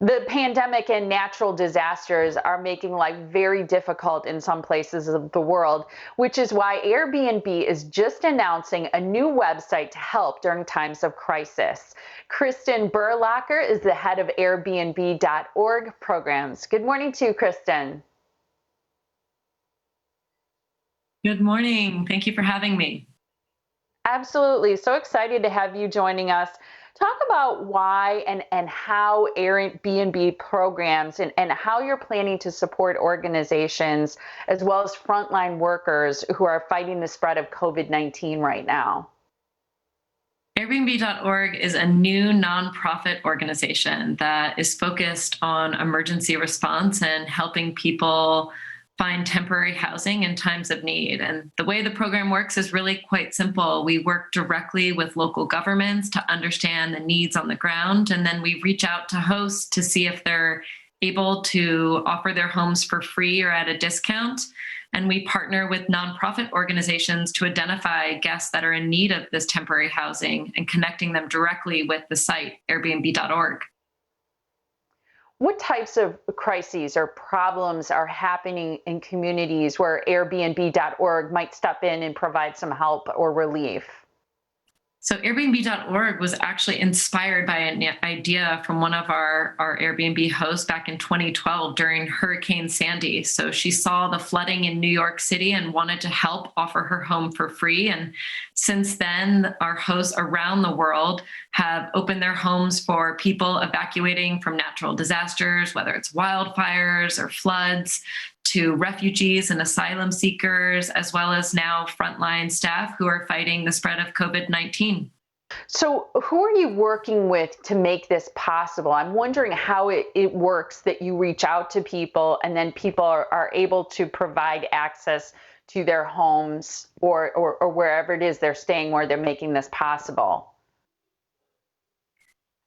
The pandemic and natural disasters are making life very difficult in some places of the world, which is why Airbnb is just announcing a new website to help during times of crisis. Kristen Berlacher is the head of Airbnb.org programs. Good morning to you, Kristen. Good morning. Thank you for having me. Absolutely. So excited to have you joining us. Talk about why and how Airbnb programs and how you're planning to support organizations as well as frontline workers who are fighting the spread of COVID-19 right now. Airbnb.org is a new nonprofit organization that is focused on emergency response and helping people find temporary housing in times of need. And the way the program works is really quite simple. We work directly with local governments to understand the needs on the ground, and then we reach out to hosts to see if they're able to offer their homes for free or at a discount. And we partner with nonprofit organizations to identify guests that are in need of this temporary housing and connecting them directly with the site, Airbnb.org. What types of crises or problems are happening in communities where Airbnb.org might step in and provide some help or relief? So Airbnb.org was actually inspired by an idea from one of our Airbnb hosts back in 2012 during Hurricane Sandy. So she saw the flooding in New York City and wanted to help offer her home for free. And since then, our hosts around the world have opened their homes for people evacuating from natural disasters, whether it's wildfires or floods, to refugees and asylum seekers, as well as now frontline staff who are fighting the spread of COVID-19. So, who are you working with to make this possible? I'm wondering how it works that you reach out to people and then people are able to provide access to their homes or wherever it is they're staying where they're making this possible.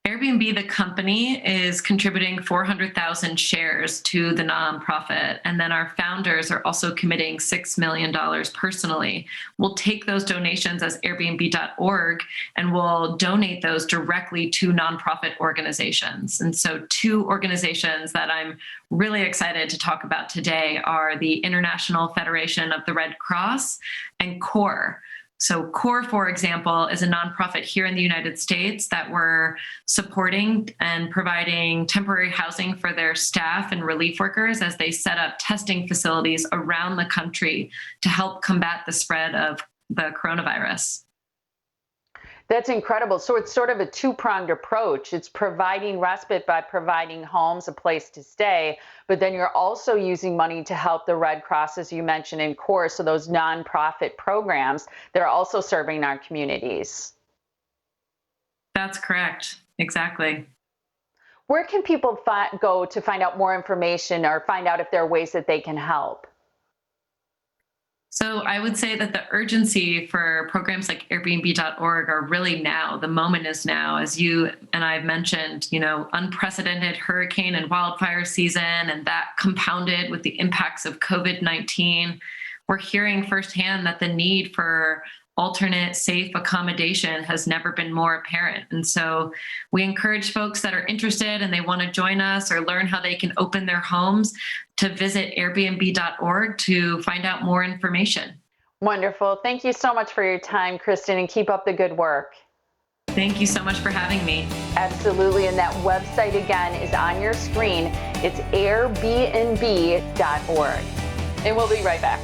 Airbnb, the company, is contributing 400,000 shares to the nonprofit. And then our founders are also committing $6 million personally. We'll take those donations as Airbnb.org and we'll donate those directly to nonprofit organizations. And so two organizations that I'm really excited to talk about today are the International Federation of the Red Cross and CORE. So CORE, for example, is a nonprofit here in the United States that we're supporting and providing temporary housing for their staff and relief workers as they set up testing facilities around the country to help combat the spread of the coronavirus. That's incredible. So it's sort of a two-pronged approach. It's providing respite by providing homes, a place to stay, but then you're also using money to help the Red Cross, as you mentioned, in CORE, so those nonprofit programs that are also serving our communities. That's correct. Exactly. Where can people go to find out more information or find out if there are ways that they can help? So I would say that the urgency for programs like Airbnb.org are really now. The moment is now. As you and I have mentioned, unprecedented hurricane and wildfire season, and that compounded with the impacts of COVID-19. We're hearing firsthand that the need for alternate safe accommodation has never been more apparent. And so we encourage folks that are interested and they want to join us or learn how they can open their homes to visit Airbnb.org to find out more information. Wonderful. Thank you so much for your time, Kristen, and keep up the good work. Thank you so much for having me. Absolutely. And that website again is on your screen. It's airbnb.org. And we'll be right back.